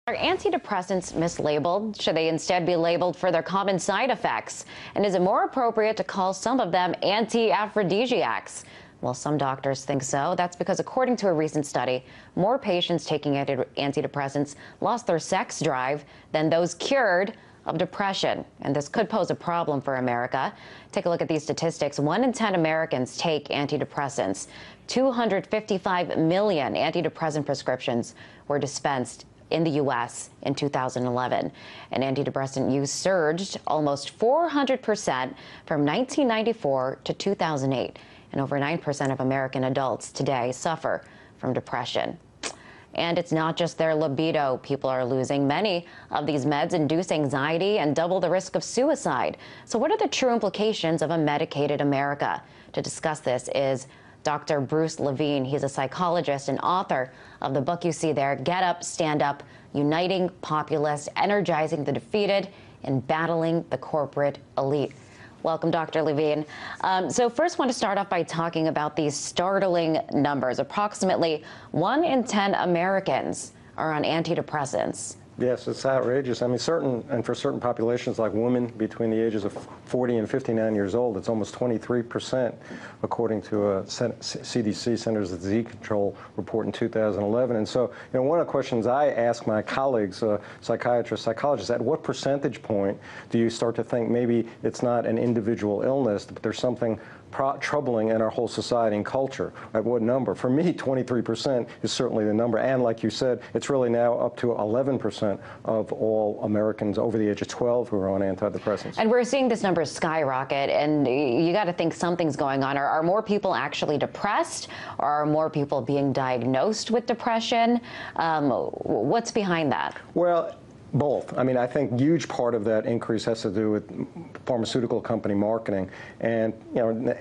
Are antidepressants mislabeled? Should they instead be labeled for their common side effects? And is it more appropriate to call some of them anti-aphrodisiacs? Well, some doctors think so. That's because, according to a recent study, more patients taking antidepressants lost their sex drive than those cured of depression. And this could pose a problem for America. Take a look at these statistics. 1 in 10 Americans take antidepressants. 255 million antidepressant prescriptions were dispensed in the U.S. in 2011. And antidepressant use surged almost 400% from 1994 to 2008. And over 9% of American adults today suffer from depression. And it's not just their libido people are losing. Many of these meds induce anxiety and double the risk of suicide. So what are the true implications of a medicated America? To discuss this is Dr. Bruce Levine. He's a psychologist and author of the book you see there, Get Up, Stand Up, Uniting Populists, Energizing the Defeated, and Battling the Corporate Elite. Welcome, Dr. Levine. So first, I want to start off by talking about these startling numbers. Approximately 1 in 10 Americans are on antidepressants. Yes, it's outrageous. I mean, for certain populations like women between the ages of 40 and 59 years old, it's almost 23%, according to a CDC, Centers for Disease Control report in 2011. And so, one of the questions I ask my colleagues, psychiatrists, psychologists, at what percentage point do you start to think maybe it's not an individual illness, but there's something troubling in our whole society and culture? At what number? For me, 23% is certainly the number. And like you said, it's really now up to 11% of all Americans over the age of 12 who are on antidepressants. And we're seeing this number skyrocket, and you got to think something's going on. Are more people actually depressed, or are more people being diagnosed with depression? What's behind that? Well, both. I mean, I think a huge part of that increase has to do with pharmaceutical company marketing. And,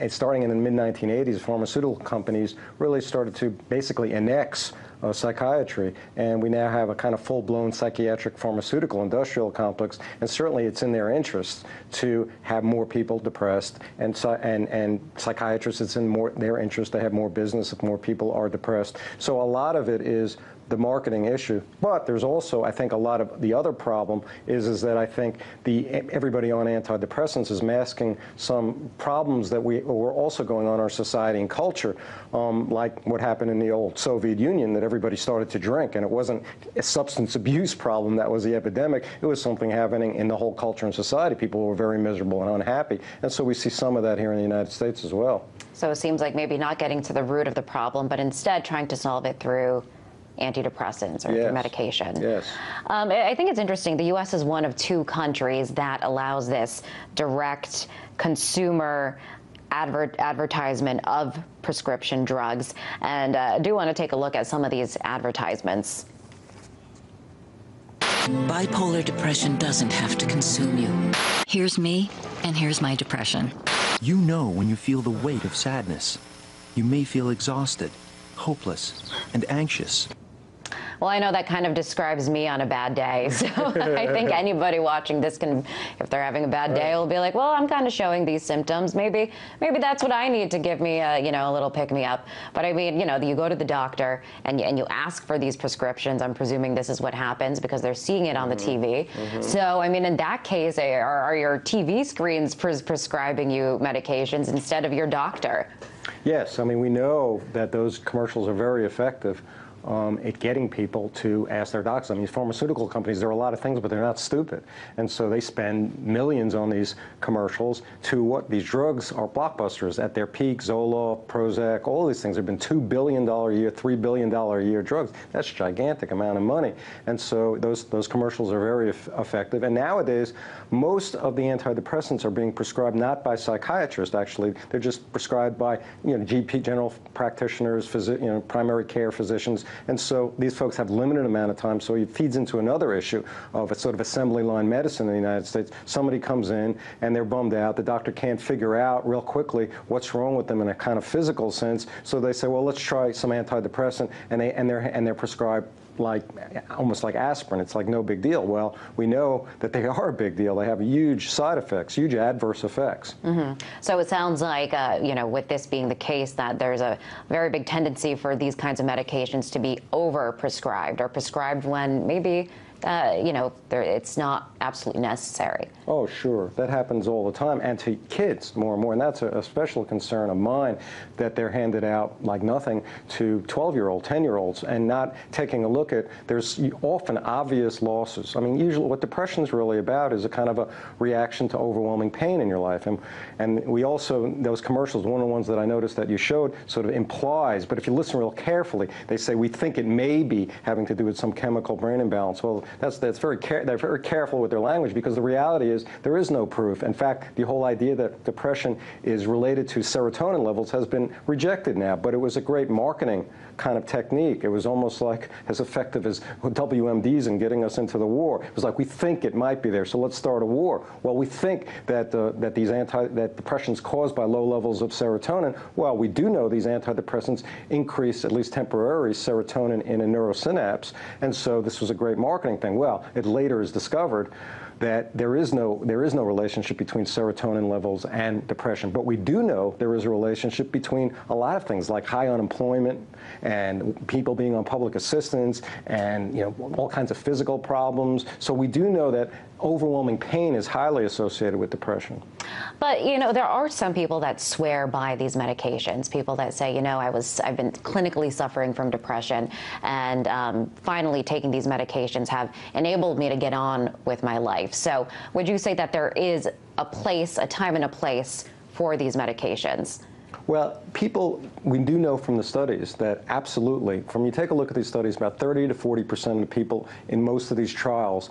starting in the mid-1980s, pharmaceutical companies really started to basically annex psychiatry, and we now have a kind of full-blown psychiatric pharmaceutical industrial complex, and certainly it's in their interest to have more people depressed, and psychiatrists, it's in their interest to have more business if more people are depressed. So a lot of it is the marketing issue, but there's also, I think, a lot of the other problem is that I think everybody on antidepressants is masking some problems that were also going on in our society and culture, like what happened in the old Soviet Union, that everybody started to drink, and it wasn't a substance abuse problem that was the epidemic. It was something happening in the whole culture and society. People were very miserable and unhappy, and so we see some of that here in the United States as well. So it seems like maybe not getting to the root of the problem, but instead trying to solve it through antidepressants or through medication. Yes. I think it's interesting. The U.S. is one of 2 countries that allows this direct consumer advertisement of prescription drugs. And I do want to take a look at some of these advertisements. Bipolar depression doesn't have to consume you. Here's me, and here's my depression. You know when you feel the weight of sadness. You may feel exhausted, hopeless, and anxious. Well, I know that kind of describes me on a bad day. So I think anybody watching this can, if they're having a bad day, will be like, well, I'm kind of showing these symptoms. Maybe that's what I need to give me a little pick-me-up. But I mean, you go to the doctor and you ask for these prescriptions. I'm presuming this is what happens because they're seeing it on the TV. So, I mean, in that case, are your TV screens prescribing you medications instead of your doctor? Yes. I mean, we know that those commercials are very effective at getting people to ask their doctors. I mean, pharmaceutical companies, there are a lot of things, but they're not stupid. And so they spend millions on these commercials to what these drugs are blockbusters at their peak. Zoloft, Prozac, all these things have been $2 billion a year, $3 billion a year drugs. That's a gigantic amount of money. And so those commercials are very effective. And nowadays, most of the antidepressants are being prescribed not by psychiatrists, actually. They're just prescribed by GP, general practitioners, primary care physicians. And so these folks have limited amount of time, so it feeds into another issue of a sort of assembly line medicine in the United States. Somebody comes in and they're bummed out. The doctor can't figure out real quickly what's wrong with them in a kind of physical sense. So they say, well, let's try some antidepressant, and they're prescribed almost like aspirin. It's like no big deal. Well, we know that they are a big deal. They have huge side effects, huge adverse effects. So it sounds like, with this being the case, that there's a very big tendency for these kinds of medications to be over-prescribed or prescribed when maybe it's not absolutely necessary. Oh, sure. That happens all the time, and to kids more and more. And that's a special concern of mine, that they're handed out like nothing to 12-year-old, 10-year-olds, and not taking a look at, there's often obvious losses. I mean, usually what depression is really about is a kind of a reaction to overwhelming pain in your life. And we also, those commercials, one of the ones that I noticed that you showed sort of implies, but if you listen real carefully, they say we think it may be having to do with some chemical brain imbalance. Well, they're very careful with their language, because the reality is there is no proof. In fact, the whole idea that depression is related to serotonin levels has been rejected now, but it was a great marketing kind of technique. It was almost like as effective as WMDs in getting us into the war. It was like, we think it might be there, so let's start a war. Well, we think that that depression is caused by low levels of serotonin. Well, we do know these antidepressants increase, at least temporarily, serotonin in a neurosynapse, and so this was a great marketing thing. Well, it later is discovered that there is no relationship between serotonin levels and depression. But we do know there is a relationship between a lot of things, like high unemployment and people being on public assistance and all kinds of physical problems. So we do know that overwhelming pain is highly associated with depression. But there are some people that swear by these medications. People that say, I've been clinically suffering from depression, and finally taking these medications have enabled me to get on with my life. So would you say that there is a time and a place for these medications? Well, we do know from the studies that absolutely, when you take a look at these studies, about 30 to 40% of the people in most of these trials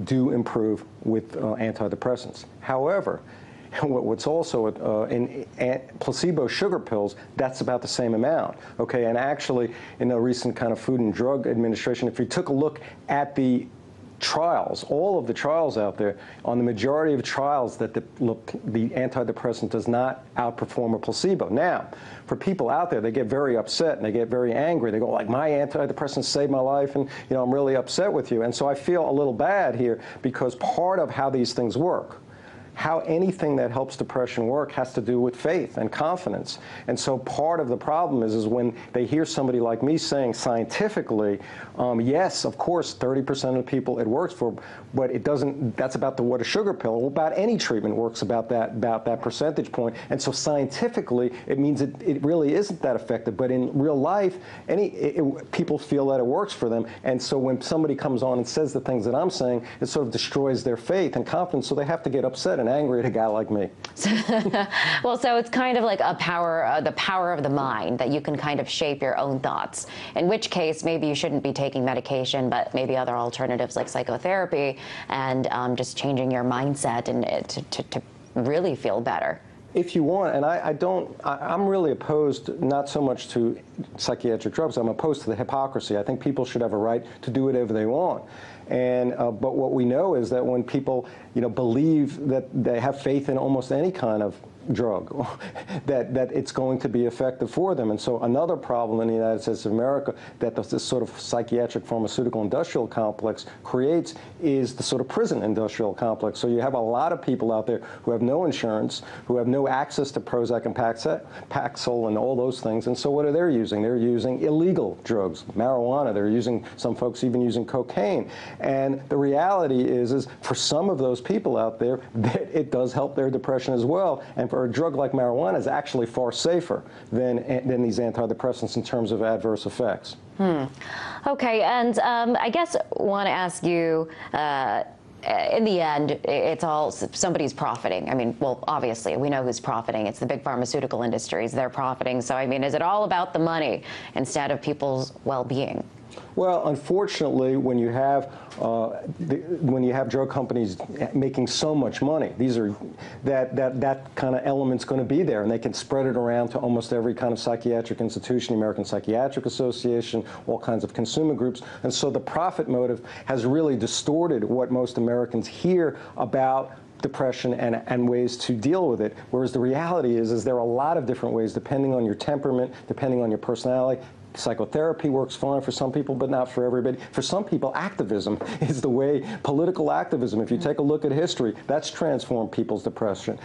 do improve with antidepressants. However, what's also in placebo sugar pills, that's about the same amount. Okay, and actually, in a recent kind of Food and Drug Administration, if you took a look at the trials, all of the trials out there, on the majority of trials, that the antidepressant does not outperform a placebo. Now, for people out there, they get very upset and they get very angry. They go like, my antidepressant saved my life, and I'm really upset with you. And so I feel a little bad here, because part of how these things work, how anything that helps depression work, has to do with faith and confidence. And so part of the problem is when they hear somebody like me saying scientifically, yes, of course, 30% of people it works for, but it doesn't, that's about what a sugar pill, about any treatment works about that percentage point. And so scientifically, it means it really isn't that effective. But in real life, people feel that it works for them. And so when somebody comes on and says the things that I'm saying, it sort of destroys their faith and confidence, so they have to get upset and angry at a guy like me. Well, so it's kind of like the power of the mind, that you can kind of shape your own thoughts, in which case maybe you shouldn't be taking medication, but maybe other alternatives like psychotherapy, and just changing your mindset and to really feel better. If you want, and I'm really opposed not so much to psychiatric drugs, I'm opposed to the hypocrisy. I think people should have a right to do whatever they want. And but what we know is that when people believe that they have faith in almost any kind of drug, that it's going to be effective for them. And so another problem in the United States of America that this sort of psychiatric pharmaceutical industrial complex creates is the sort of prison industrial complex. So you have a lot of people out there who have no insurance, who have no access to Prozac and Paxil and all those things. And so what are they using? They're using illegal drugs, marijuana. They're using, some folks even using cocaine. And the reality is for some of those people out there, that it does help their depression as well. And for a drug like marijuana is actually far safer than these antidepressants in terms of adverse effects. Okay, and I guess I want to ask you, in the end, it's all somebody's profiting. I mean, well, obviously, we know who's profiting. It's the big pharmaceutical industries. They're profiting. So, I mean, is it all about the money instead of people's well-being? Well, unfortunately, when you have drug companies making so much money, that kind of element's going to be there, and they can spread it around to almost every kind of psychiatric institution, the American Psychiatric Association, all kinds of consumer groups, and so the profit motive has really distorted what most Americans hear about depression and ways to deal with it, whereas the reality is there are a lot of different ways, depending on your temperament, depending on your personality, Psychotherapy works fine for some people, but not for everybody. For some people, activism is the way, political activism. If you take a look at history, that's transformed people's depression.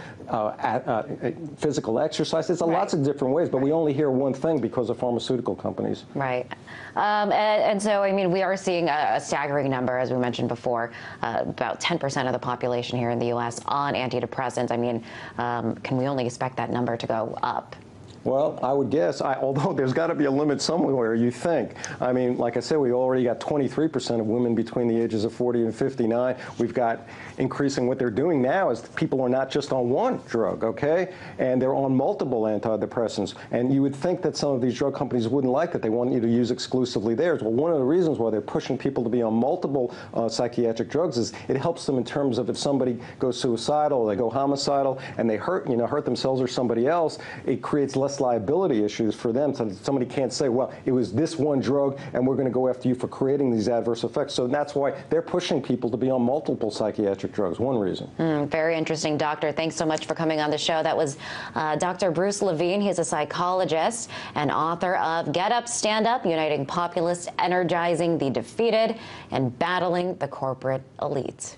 Physical exercise, it's lots of different ways, but we only hear one thing because of pharmaceutical companies. Right. And so, I mean, we are seeing a staggering number, as we mentioned before, about 10% of the population here in the U.S. on antidepressants. I mean, can we only expect that number to go up? Well, I would guess, although there's got to be a limit somewhere, you think. I mean, like I said, we already got 23% of women between the ages of 40 and 59. We've got increasing. What they're doing now is people are not just on one drug, okay? And they're on multiple antidepressants. And you would think that some of these drug companies wouldn't like that. They want you to use exclusively theirs. Well, one of the reasons why they're pushing people to be on multiple psychiatric drugs is it helps them in terms of if somebody goes suicidal, they go homicidal, and they hurt themselves or somebody else, it creates less liability issues for them. So somebody can't say, well, it was this one drug and we're going to go after you for creating these adverse effects. So that's why they're pushing people to be on multiple psychiatric drugs. One reason. Very interesting, Doctor. Thanks so much for coming on the show. That was Dr. Bruce Levine. He's a psychologist and author of Get Up, Stand Up, Uniting Populists, Energizing the Defeated, and Battling the Corporate Elite.